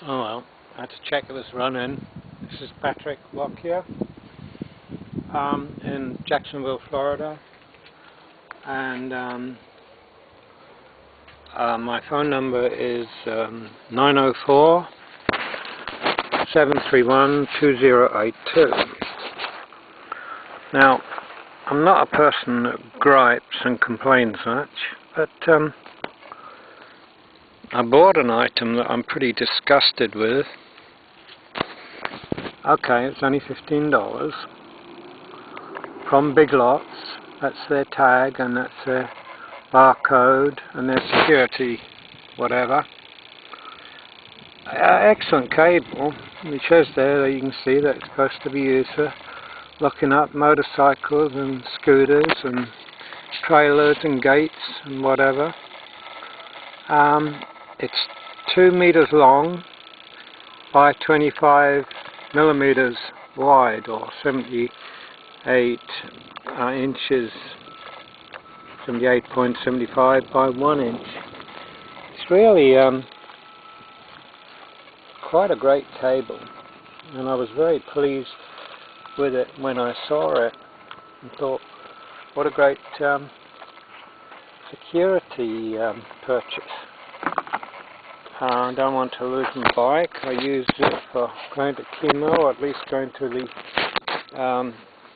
Oh well, I had to check it was running. This is Patrick Lock here, in Jacksonville, Florida, and my phone number is 904-731-2082. Now, I'm not a person that gripes and complains much, but I bought an item that I'm pretty disgusted with. Okay, it's only $15 from Big Lots. That's their tag and that's their barcode and their security whatever. Excellent cable. It shows there that you can see that it's supposed to be used for locking up motorcycles and scooters and trailers and gates and whatever. It's 2 meters long by 25 millimeters wide, or 78 inches, 78.75 by 1 inch. It's really quite a great cable, and I was very pleased with it when I saw it and thought, what a great security purchase. I don't want to lose my bike. I use it for going to chemo, or at least going to the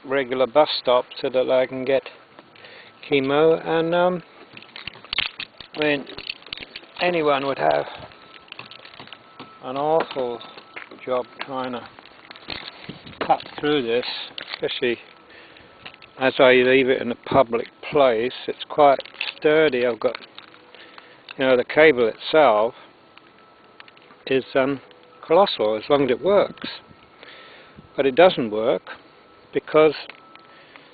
regular bus stop so that I can get chemo, and when anyone would have an awful job trying to cut through this, especially as I leave it in a public place. It's quite sturdy. I've got, the cable itself is colossal as long as it works, but it doesn't work because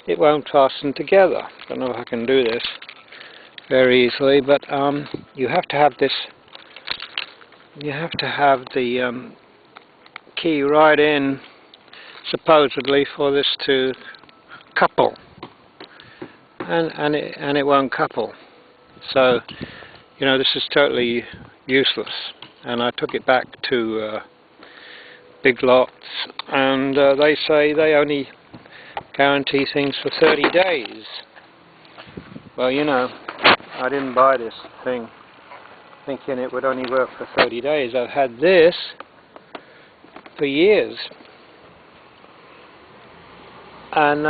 it won't fasten together. I don't know if I can do this very easily, but you have to have this. You have to have the key right in, supposedly, for this to couple, and it won't couple. So this is totally useless. And I took it back to Big Lots, and they say they only guarantee things for 30 days. Well, I didn't buy this thing thinking it would only work for 30 days. I've had this for years, and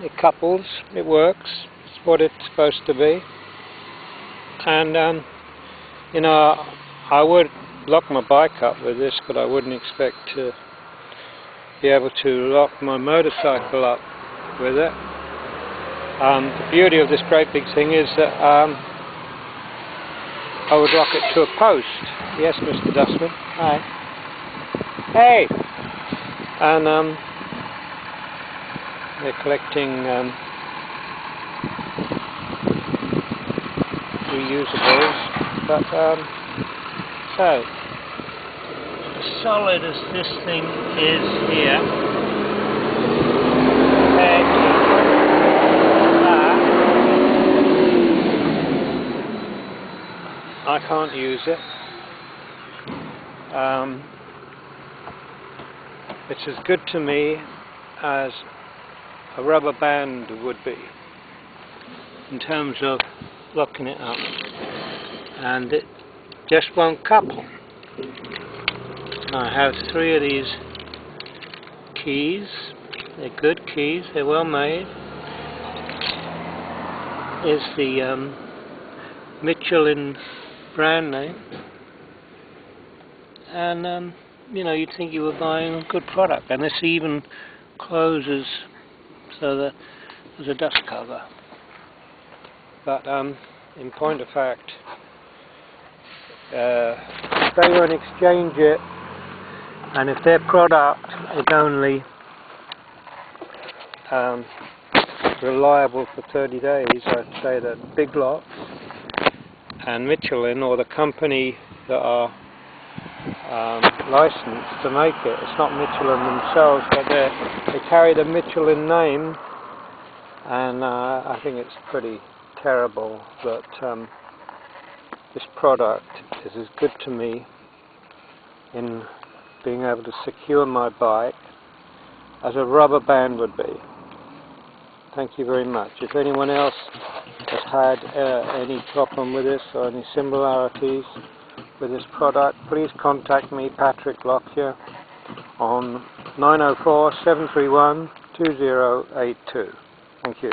it couples, it works, it's what it's supposed to be. And I would lock my bike up with this, but I wouldn't expect to be able to lock my motorcycle up with it. The beauty of this great big thing is that I would lock it to a post. Yes, Mr. Dustman. Hi. Hey! And they're collecting reusables, but so, as solid as this thing is here, compared to that, I can't use it. It's as good to me as a rubber band would be in terms of locking it up, and it just won't couple. I have 3 of these keys. They're good keys, they're well made. Is the Michelin brand name, and you'd think you were buying a good product, and this even closes so that there's a dust cover. But in point of fact, if they won't exchange it, and if their product is only reliable for 30 days, I'd say that Big Lots and Michelin, or the company that are licensed to make it, it's not Michelin themselves, but they carry the Michelin name, and I think it's pretty terrible that this product is as good to me in being able to secure my bike as a rubber band would be. Thank you very much. If anyone else has had any problem with this or any similarities with this product, please contact me, Patrick Lockyer, on 904 731 2082. Thank you.